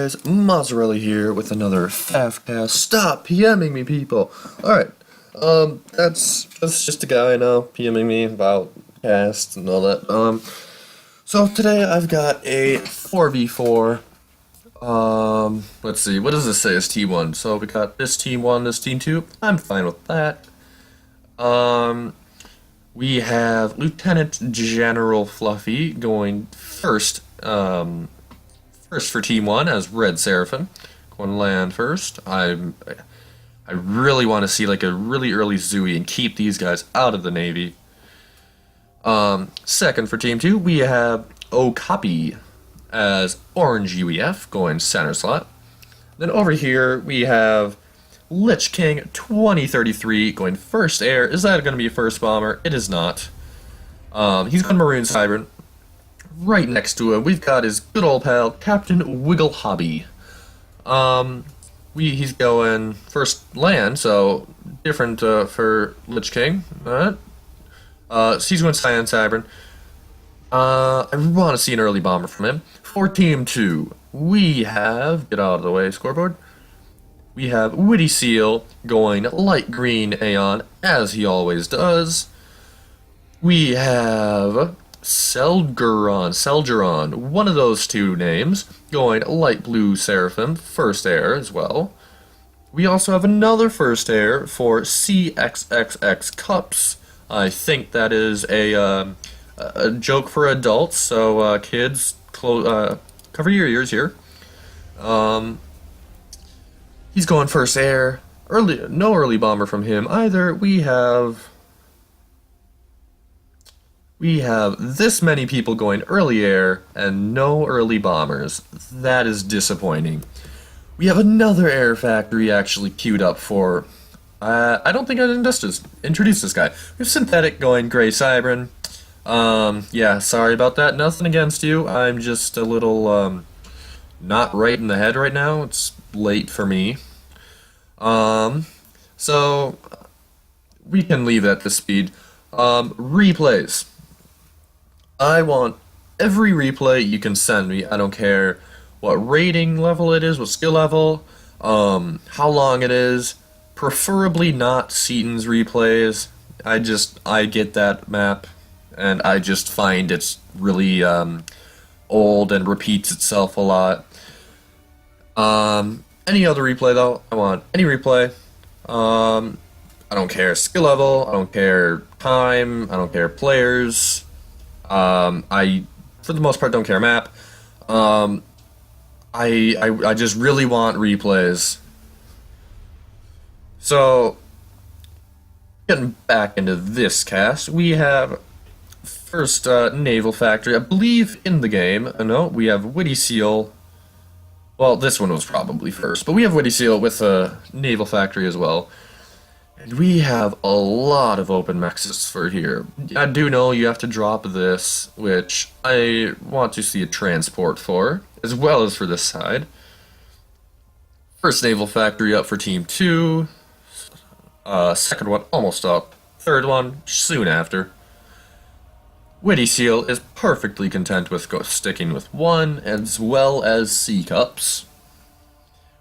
guys, Mozzarella here with another FAFcast. Stop PMing me, people. Alright, that's just a guy now PMing me about casts and all that. So today I've got a 4v4. Let's see, what does this say as T1? So we got this Team 1, this Team 2. I'm fine with that. We have Lieutenant General Fluffy going first, first for Team 1 as Red Seraphim. Going to land first. I really want to see like a really early Zooey and keep these guys out of the Navy. Second for Team 2, we have Okapi as Orange UEF going center slot. Then over here we have Lich King 2033 going first air. Is that going to be a first bomber? It is not. He's going Maroon Siren. Right next to him, we've got his good old pal, Captain Wiggle Hobby. He's going first land, so different for Lich King. So he's going Cyan Cybern. I want to see an early bomber from him. For Team 2, we have, get out of the way, scoreboard. We have Witty Seal going light green Aeon, as he always does. We have Selgeron, one of those two names, going light blue Seraphim, first air as well. We also have another first air for CXXX Cups. I think that is a joke for adults, so kids, cover your ears here. He's going first air. No early bomber from him either. We have this many people going early air and no early bombers. That is disappointing. We have another air factory actually queued up for... I don't think I introduced this guy. We have Synthetic going Gray Cybern. Yeah, sorry about that. Nothing against you. I'm just a little, not right in the head right now. It's late for me. So, we can leave at this speed. Replays. I want every replay you can send me. I don't care what rating level it is, what skill level, how long it is. Preferably not Seaton's replays. I get that map, and I just find it's really old and repeats itself a lot. Any other replay though, I want any replay. I don't care skill level, I don't care time, I don't care players. I, for the most part, don't care map. I just really want replays. So, getting back into this cast, we have first Naval Factory, I believe in the game. No, we have Witty Seal. Well, this one was probably first, but we have Witty Seal with a Naval Factory as well. And we have a lot of open mexes for here. I do know you have to drop this, which I want to see a transport for, as well as for this side. First Naval Factory up for Team 2. Second one almost up. Third one soon after. Witty Seal is perfectly content with sticking with one, as well as C-Cups.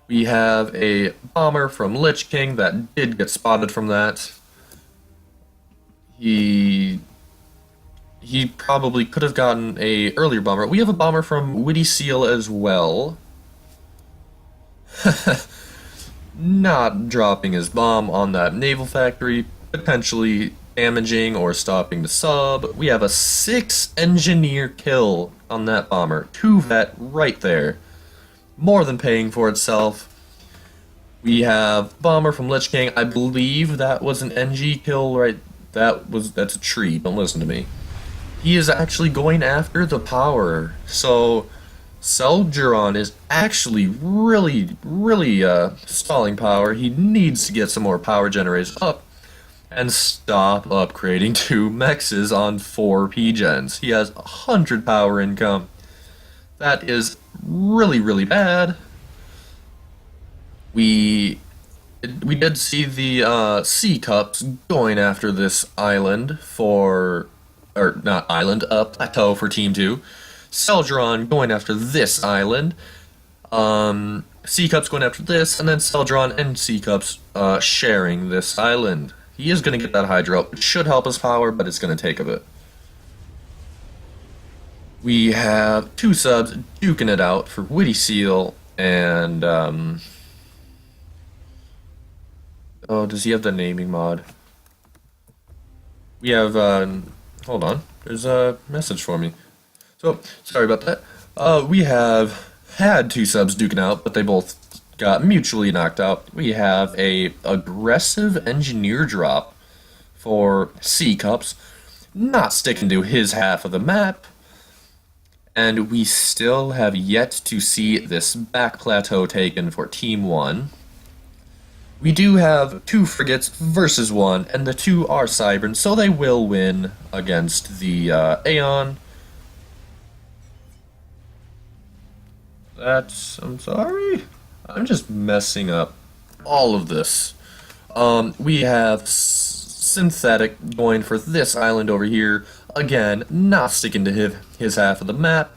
We have a bomber from Lich King that did get spotted from that. He probably could have gotten a earlier bomber. We have a bomber from Witty Seal as well. Not dropping his bomb on that naval factory, potentially damaging or stopping the sub. We have a 6 engineer kill on that bomber. 2 vet right there. More than paying for itself. We have bomber from Lich King. I believe that was an NG kill, right? That's a tree. Don't listen to me. He is actually going after the power. So Selgeron is actually really stalling power. He needs to get some more power generators up and stop upgrading 2 mexes on 4 P-gens. He has 100 power income. That is really bad. We did see the C-Cups going after this island plateau for Team 2. Selgeron going after this island. C Cup's going after this, and then Celdron and C Cup's sharing this island. He is going to get that Hydra up. It should help his power, but it's going to take a bit. We have two subs duking it out for Witty Seal and oh, does he have the naming mod? We have hold on. There's a message for me. So sorry about that. We have had two subs duking out, but they both got mutually knocked out. We have a aggressive engineer drop for C Cups, not sticking to his half of the map. And we still have yet to see this back plateau taken for Team 1. We do have two frigates versus one, and the two are Cybern, so they will win against the Aeon. I'm sorry. I'm just messing up all of this. We have Synthetic going for this island over here. Again, not sticking to his half of the map.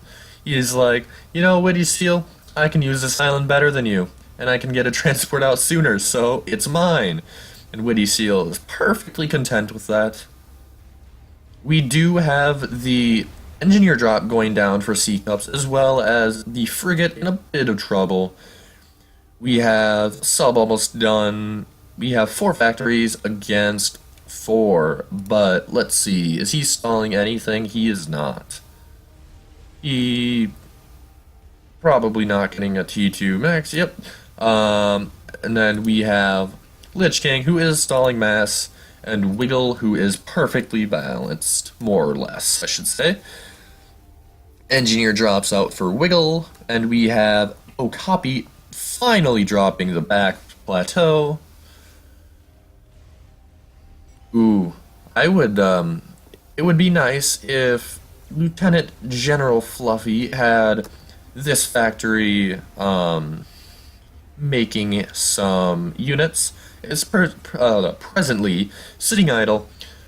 He's like, you know, Witty Seal, I can use this island better than you, and I can get a transport out sooner, so it's mine. And Witty Seal is perfectly content with that. We do have the engineer drop going down for C Cups, as well as the frigate in a bit of trouble. We have sub almost done. We have 4 factories against 4, but let's see, is he stalling anything? He is not. He probably not getting a T2 max, yep. And then we have Lich King, who is stalling mass, and Wiggle, who is perfectly balanced, more or less, I should say. Engineer drops out for Wiggle, and we have Okapi finally dropping the back plateau. Ooh, I would, it would be nice if Lieutenant General Fluffy had this factory, making some units. It's presently sitting idle,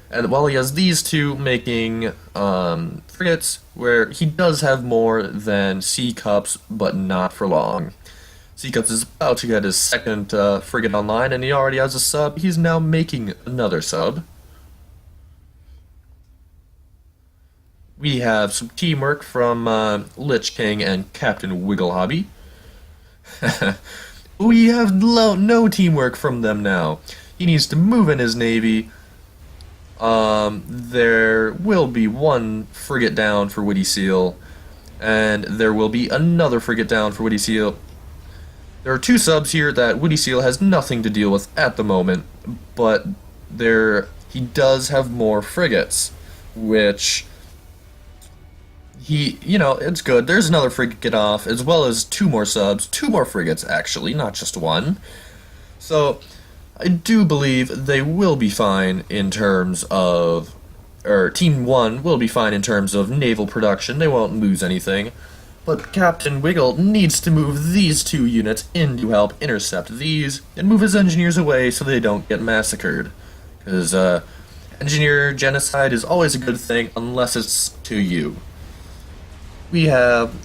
and while he has these two making, frigates, where he does have more than C Cups, but not for long. C Cups is about to get his second frigate online, and he already has a sub. He's now making another sub. We have some teamwork from Lich King and Captain Wiggle Hobby. We have no teamwork from them now. He needs to move in his navy. There will be one frigate down for Witty Seal, and there will be another frigate down for Witty Seal. There are 2 subs here that Witty Seal has nothing to deal with at the moment, but he does have more frigates, which it's good. There's another frigate off, as well as 2 more subs, 2 more frigates actually, not just one. So I do believe they will be fine in terms of, or Team 1 will be fine in terms of naval production. They won't lose anything. But Captain Wiggle needs to move these 2 units in to help intercept these, and move his engineers away so they don't get massacred. Because engineer genocide is always a good thing, unless it's to you. We have,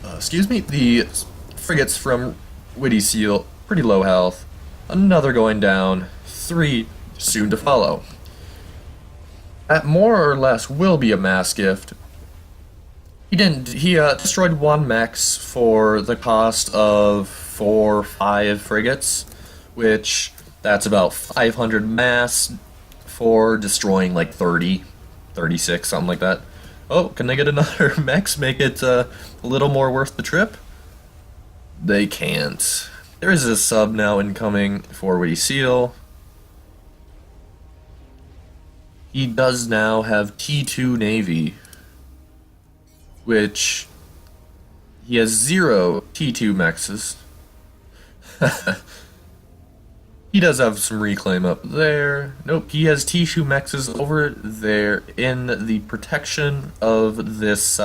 the frigates from Witty Seal, pretty low health. Another going down, 3 soon to follow. That more or less will be a mass gift. He destroyed 1 mechs for the cost of 4 or 5 frigates, which that's about 500 mass for destroying like 30, 36, something like that. Oh, can they get another mechs, make it a little more worth the trip? They can't. There is a sub now incoming for Witty Seal. He does now have T2 Navy, which he has 0 T2 mexes. He does have some reclaim up there. Nope, he has T2 mexes over there in the protection of this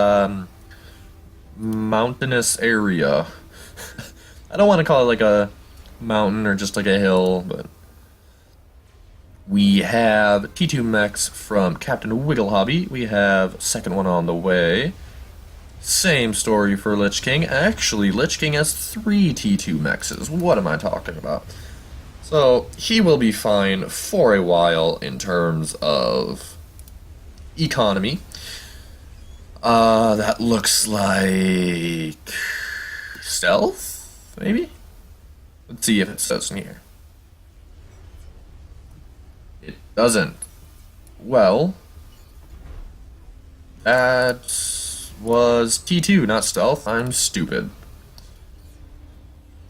mountainous area. I don't want to call it like a mountain or just like a hill, but we have T2 mechs from Captain Wiggle Hobby. We have second one on the way. Same story for Lich King. Actually, Lich King has 3 T2 mexes. What am I talking about? So, he will be fine for a while in terms of economy. That looks like stealth, maybe? Let's see if it says in here. It doesn't. Well, that was T2, not stealth. I'm stupid.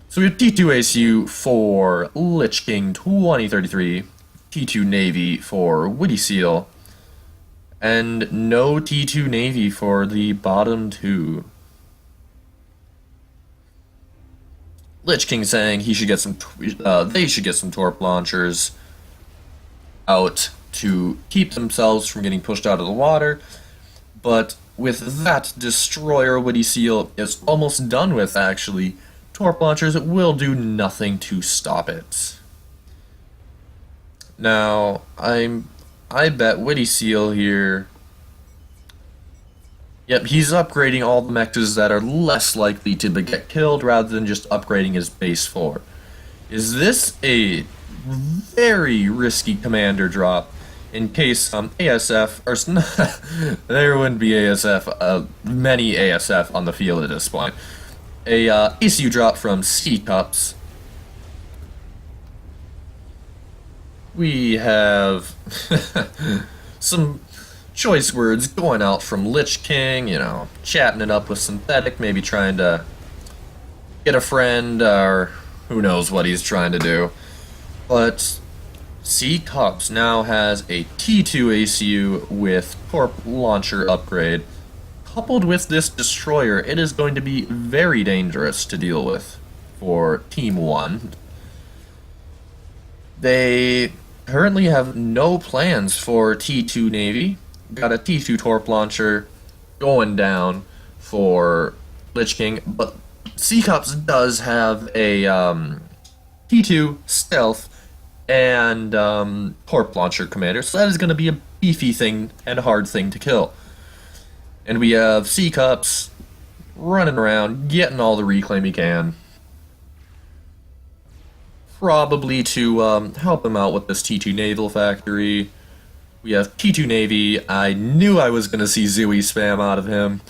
So we have T2 ACU for Lich King 2033, T2 Navy for Witty Seal, and no T2 Navy for the bottom 2. Lich King saying he should get some. They should get some torp launchers out to keep themselves from getting pushed out of the water. But with that destroyer, Witty Seal is almost done with. Actually, torp launchers will do nothing to stop it. Now, I bet Witty Seal here. Yep, he's upgrading all the mechs that are less likely to get killed rather than just upgrading his base 4. Is this a very risky commander drop in case ASF, or there wouldn't be ASF, many ASF on the field at this point. A ECU drop from C Cups. We have some choice words going out from Lich King, you know, chatting it up with Synthetic, maybe trying to get a friend, or who knows what he's trying to do. But C Cups now has a T2 ACU with Torp Launcher upgrade. Coupled with this destroyer, it is going to be very dangerous to deal with for Team 1. They currently have no plans for T2 Navy. Got a T2 Torp Launcher going down for Lich King, but C Cups does have a T2 Stealth and Torp Launcher commander, so that is going to be a beefy thing and a hard thing to kill. And we have C Cups running around, getting all the reclaim he can. Probably to help him out with this T2 Naval Factory. We have T2 Navy. I knew I was going to see Zooey spam out of him.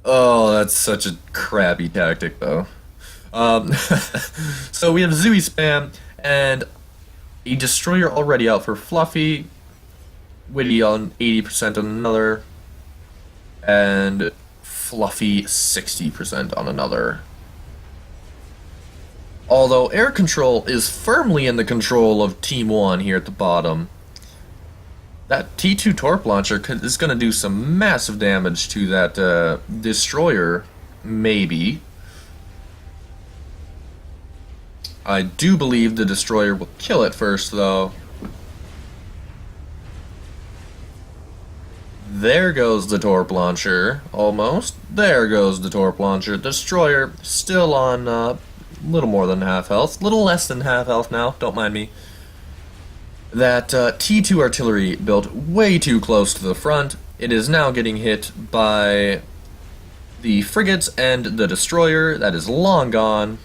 Oh, that's such a crappy tactic, though. So we have Zooey spam, and a destroyer already out for Fluffy. Witty on 80% on another. And Fluffy 60% on another. Although air control is firmly in the control of Team 1 here at the bottom, that T2 Torp Launcher is going to do some massive damage to that destroyer, maybe. I do believe the destroyer will kill it first, though. There goes the Torp Launcher, almost. There goes the Torp Launcher. Destroyer still on little more than half health, little less than half health now, don't mind me. That T2 artillery built way too close to the front. It is now getting hit by the frigates and the destroyer. That is long gone.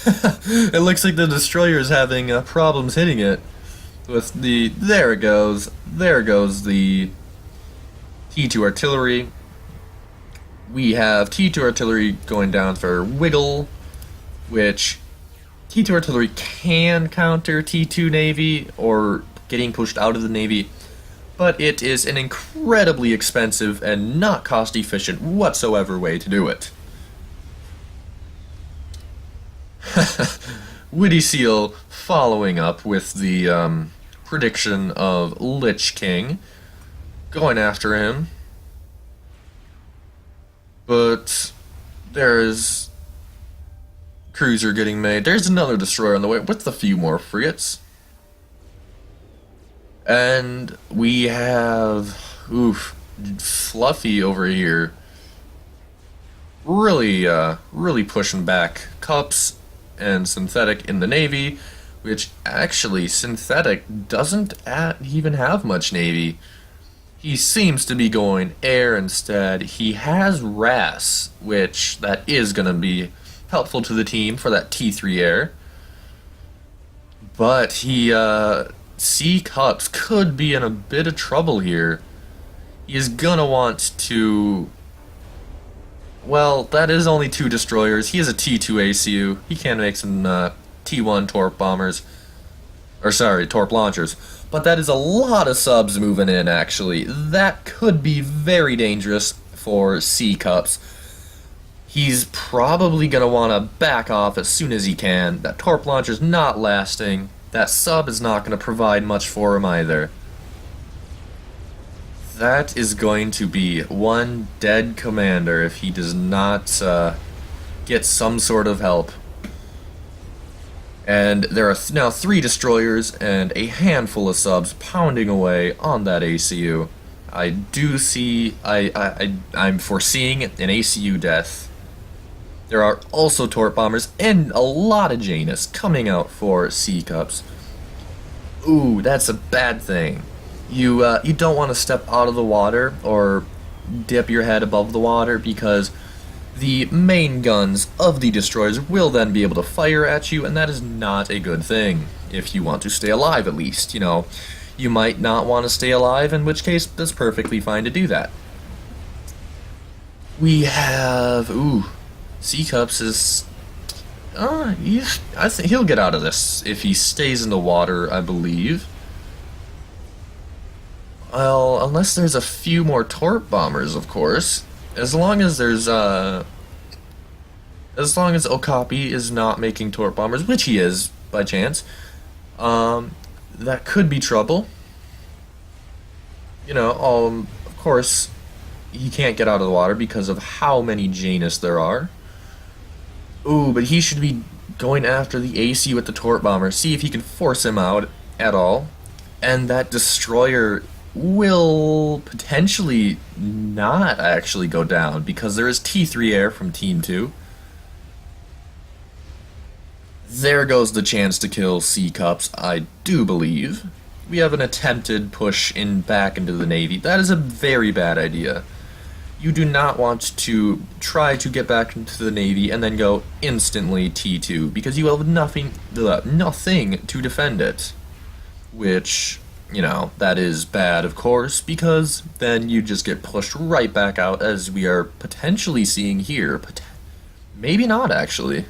It looks like the destroyer is having problems hitting it. With the, there it goes the T2 artillery. We have T2 artillery going down for Wiggle, which T2 artillery can counter T2 Navy or getting pushed out of the Navy, but it is an incredibly expensive and not cost efficient whatsoever way to do it. Witty Seal following up with the prediction of Lich King, going after him, but there's cruiser getting made. There's another destroyer on the way with a few more frigates. And we have, Fluffy over here. Really pushing back Cups and Synthetic in the Navy, which actually Synthetic doesn't even have much Navy. He seems to be going air instead. He has RAS, which that is going to be helpful to the team for that T3 air. But C Cups could be in a bit of trouble here. He is going to want to... Well, that is only 2 destroyers. He has a T2 ACU. He can make some T1 torp bombers. Or sorry, torp launchers. But that is a lot of subs moving in, actually. That could be very dangerous for C Cups. He's probably going to want to back off as soon as he can. That torp launcher's not lasting. That sub is not going to provide much for him either. That is going to be one dead commander if he does not get some sort of help. And there are now 3 destroyers and a handful of subs pounding away on that ACU. I do see... I'm foreseeing an ACU death. There are also torp bombers and a lot of Janus coming out for C Cups. Ooh, that's a bad thing. You don't want to step out of the water or dip your head above the water because the main guns of the destroyers will then be able to fire at you, and that is not a good thing. If you want to stay alive, at least, you know. You might not want to stay alive, in which case that's perfectly fine to do that. We have... Ooh. C Cups is... I think he'll get out of this if he stays in the water, I believe. Well, unless there's a few more torp bombers, of course. As long as there's, as long as Okapi is not making torp bombers, which he is, by chance, that could be trouble. You know, of course, he can't get out of the water because of how many Janus there are. Ooh, but he should be going after the AC with the torp bomber, see if he can force him out at all. And that destroyer will potentially not actually go down because there is T3 air from Team 2. There goes the chance to kill C Cups, I do believe. We have an attempted push back into the Navy. That is a very bad idea. You do not want to try to get back into the Navy and then go instantly T2 because you have nothing to defend it. Which, you know, that is bad, of course, because then you just get pushed right back out, as we are potentially seeing here. Maybe not, actually.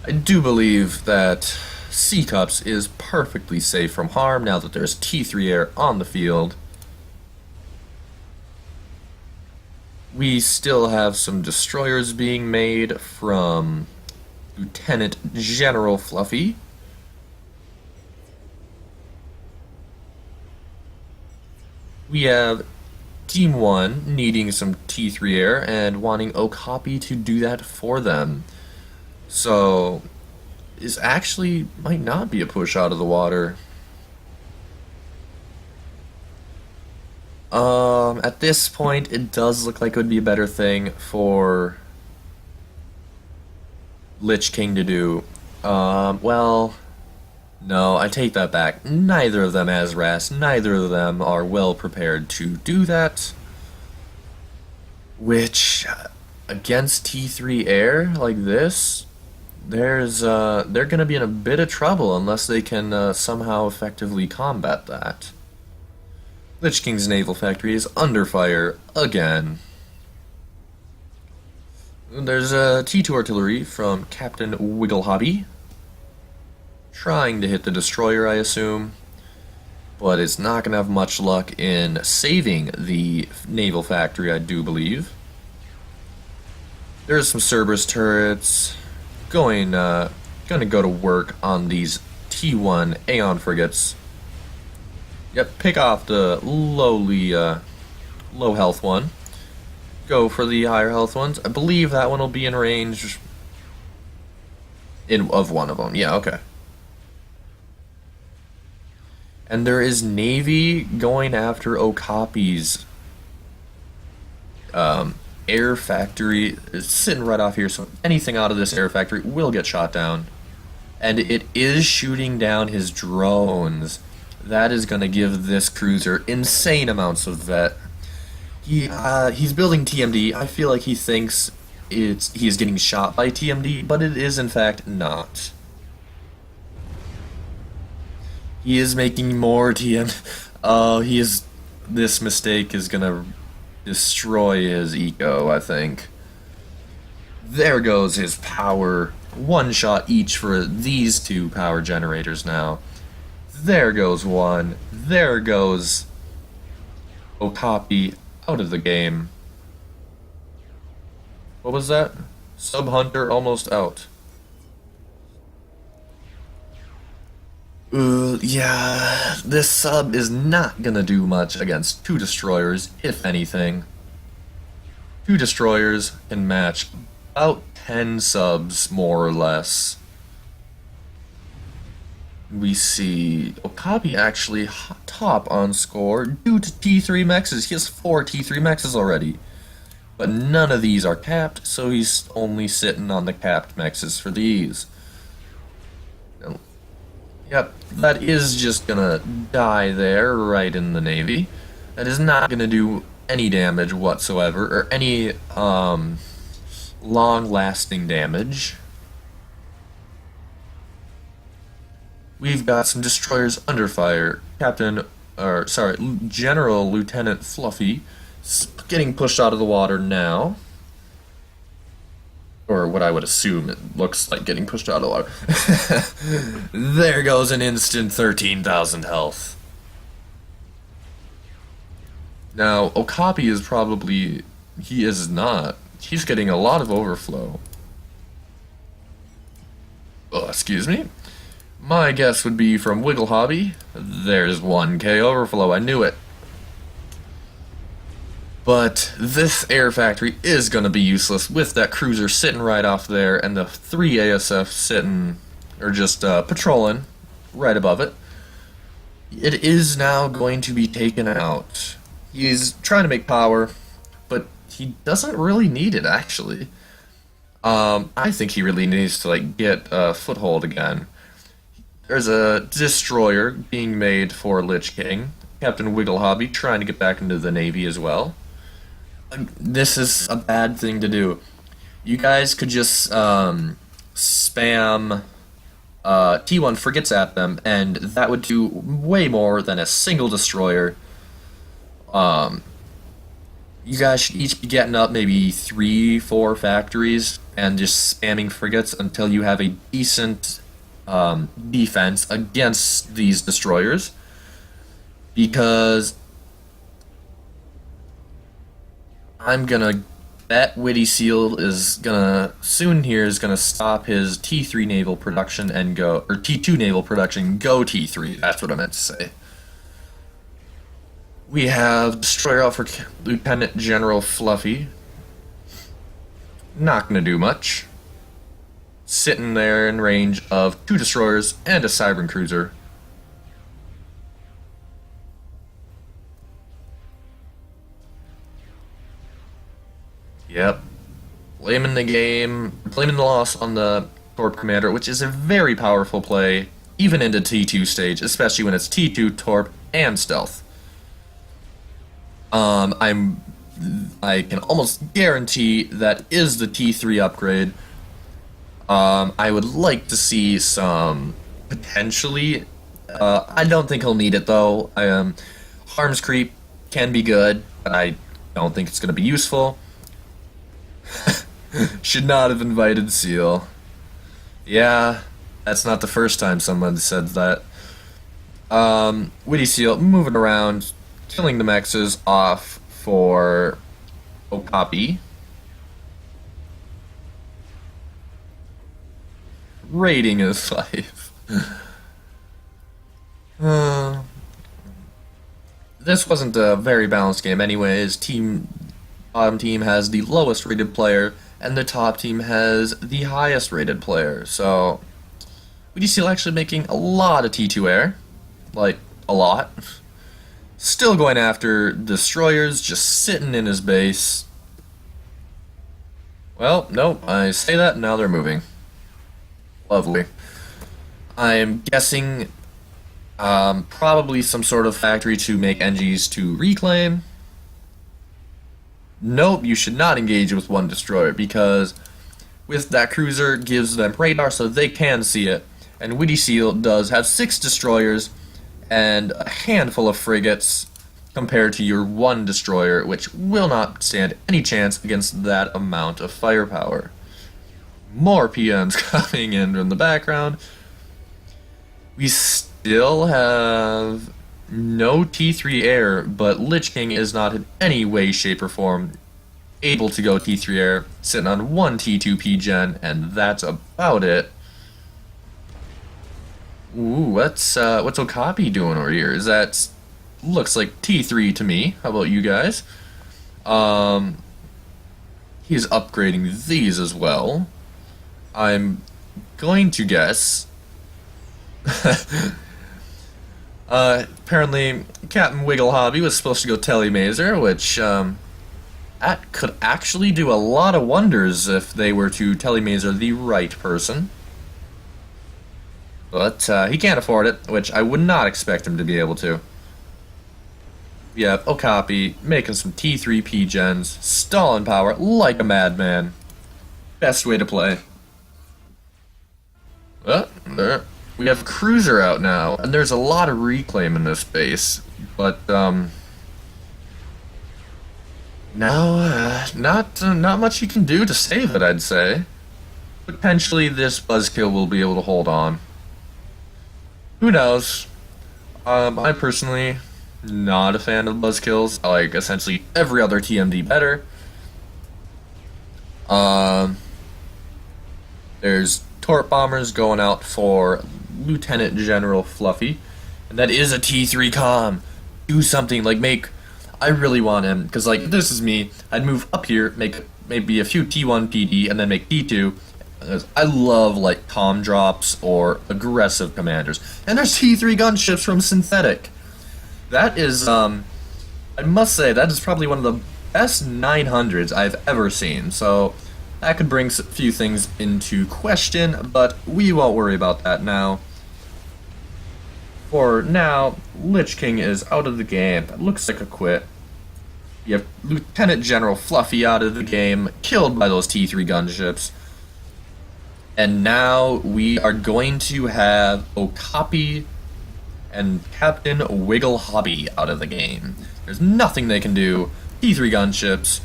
I do believe that C Cups is perfectly safe from harm now that there's T3 air on the field. We still have some destroyers being made from Lieutenant General Fluffy. We have Team 1 needing some T3 air and wanting Okapi to do that for them. So, this actually might not be a push out of the water. At this point, it does look like it would be a better thing for Lich King to do. Well, no, I take that back. Neither of them has RAS. Neither of them are well prepared to do that. Which, against T3 air like this, they're gonna be in a bit of trouble unless they can somehow effectively combat that. Lich King's naval factory is under fire again. There's a T2 artillery from Captain Wigglehobby, trying to hit the destroyer, I assume, but it's not going to have much luck in saving the naval factory, I do believe. There's some Cerberus turrets gonna go to work on these T1 Aeon frigates. Yep, pick off the lowly, low health one. Go for the higher health ones. I believe that one will be in range of one of them. Yeah, okay. And there is Navy going after Okapi's air factory. It's sitting right off here, so anything out of this air factory will get shot down. And it is shooting down his drones. That is going to give this cruiser insane amounts of vet. He's building TMD. I feel like he thinks he's getting shot by TMD, but it is in fact not. He is making more TM. He is. This mistake is gonna destroy his eco, I think. There goes his power. One shot each for these two power generators now. There goes one. There goes Okapi out of the game. What was that? Sub Hunter almost out. Yeah, this sub is not gonna do much against two destroyers, if anything. Two destroyers can match about 10 subs, more or less. We see Okapi actually top on score due to T3 mexes. He has 4 T3 mexes already. But none of these are capped, so he's only sitting on the capped mexes for these. Yep, that is just gonna die there, right in the Navy. That is not gonna do any damage whatsoever, or any long-lasting damage. We've got some destroyers under fire. General Lieutenant Fluffy getting pushed out of the water now. Or what I would assume it looks like getting pushed out of the water. There goes an instant 13,000 health. Now, Okapi is probably... He is not. He's getting a lot of overflow. Oh, excuse me. My guess would be from Wiggle Hobby. There's 1k overflow, I knew it. But this air factory is going to be useless with that cruiser sitting right off there and the 3 ASF sitting, or just patrolling right above it. It is now going to be taken out. He's trying to make power, but he doesn't really need it, actually. I think he really needs to get a foothold again. There's a destroyer being made for Lich King. Captain Wiggle Hobby trying to get back into the Navy as well. This is a bad thing to do. You guys could just spam T1 frigates at them, and that would do way more than a single destroyer. You guys should each be getting up maybe 3-4 factories and just spamming frigates until you have a decent defense against these destroyers. Because I'm gonna bet Witty Seal is gonna stop his T3 naval production and go, or T2 naval production, go T3. That's what I meant to say. We have destroyer out for Lieutenant General Fluffy. Not gonna do much. Sitting there in range of 2 destroyers and a Cybern cruiser. Yep. Blaming the loss on the Torp Commander, which is a very powerful play, even into T2 stage, especially when it's T2, Torp, and Stealth. I can almost guarantee that is the T3 upgrade. I would like to see some, potentially, I don't think he'll need it though. Harms Creep can be good, but I don't think it's going to be useful. Should not have invited Seal. Yeah, that's not the first time someone said that. Witty Seal moving around, killing the mexes off for Okapi. Rating his life. This wasn't a very balanced game anyways. Bottom team has the lowest rated player, and the top team has the highest rated player. So, Witty Seal actually making a lot of T2 air. Like, a lot. Still going after destroyers, just sitting in his base. Well, nope, I say that, now they're moving. Lovely. I am guessing Probably some sort of factory to make NGs to reclaim. Nope, you should not engage with one destroyer because with that cruiser gives them radar so they can see it. And Witty Seal does have 6 destroyers and a handful of frigates compared to your 1 destroyer, which will not stand any chance against that amount of firepower. More PMs coming in from the background. We still have no T3 air, but Lich King is not in any way, shape, or form able to go T3 air, sitting on 1 T2 P-Gen, and that's about it. Ooh, what's Okapi doing over here? Is that looks like T3 to me? How about you guys? He's upgrading these as well. I'm going to guess. Apparently, Captain Wiggle Hobby was supposed to go Telemazer, which that could actually do a lot of wonders if they were to Telemazer the right person. But he can't afford it, which I would not expect him to be able to. We have Okapi making some T3 P-Gens, stalling power like a madman. Best way to play. Well, there. We have Cruiser out now, and there's a lot of reclaim in this base, but no, not much you can do to save it, I'd say. Potentially, this Buzzkill will be able to hold on. Who knows? I'm personally not a fan of Buzzkills. I like essentially every other TMD better. There's Torp Bombers going out for Lieutenant General Fluffy, and that is a T3 comm. Do something, like make. I really want him, because like if this is me, I'd move up here, make maybe a few T1 PD, and then make T2. I love like comm drops or aggressive commanders. And there's T3 gunships from Synthetic. That is, I must say, that is probably one of the best 900s I've ever seen. So that could bring a few things into question, but we won't worry about that now. For now, Lich King is out of the game. That looks like a quit. You have Lieutenant General Fluffy out of the game, killed by those T3 gunships. And now we are going to have Okapi and Captain Wiggle Hobby out of the game. There's nothing they can do. T3 gunships.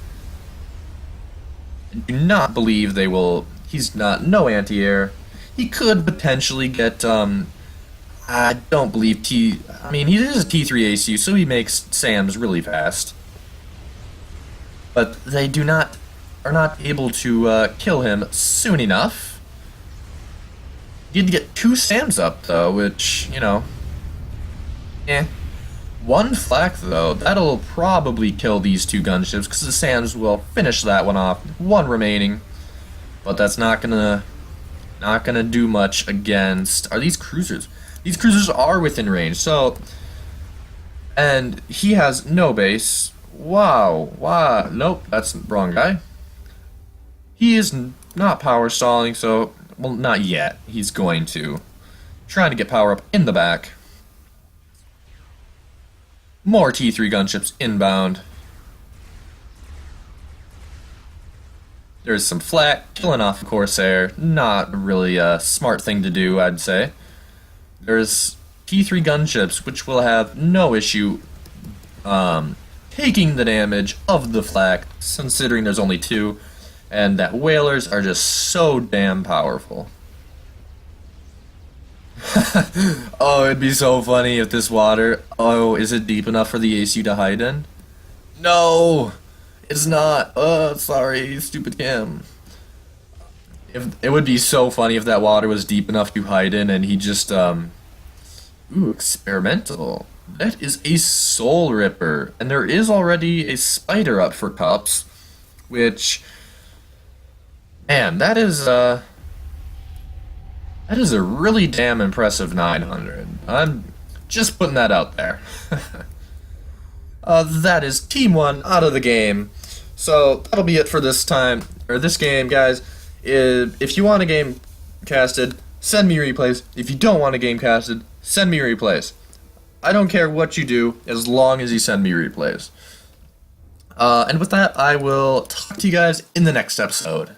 I do not believe they will. He's not. No anti-air. He could potentially get. I don't believe I mean, he is a T3 ACU, so he makes SAMs really fast. But they are not able to kill him soon enough. He did get 2 SAMs up, though, which, you know, One flak, though, that'll probably kill these 2 gunships, because the SAMs will finish that one off. 1 remaining. But that's not gonna do much against... Are these cruisers? These cruisers are within range, so... And he has no base. Wow. Nope, that's the wrong guy. He is not power stalling, so... Well, not yet. He's going to. Trying to get power up in the back. More T3 gunships inbound. There's some flak, killing off a Corsair. Not really a smart thing to do, I'd say. There's T3 gunships, which will have no issue taking the damage of the flak, considering there's only 2. And that whalers are just so damn powerful. Oh, it'd be so funny if this water... Oh, is it deep enough for the ACU to hide in? No! It's not. Sorry, stupid Kim. It would be so funny if that water was deep enough to hide in and he just, Ooh, experimental. That is a Soul Ripper. And there is already a Spider up for cups, which... Man, that is a really damn impressive 900. I'm just putting that out there. That is Team 1 out of the game. So that'll be it for this time, or this game, guys. If you want a game casted, send me replays. If you don't want a game casted, send me replays. I don't care what you do as long as you send me replays. And with that, I will talk to you guys in the next episode.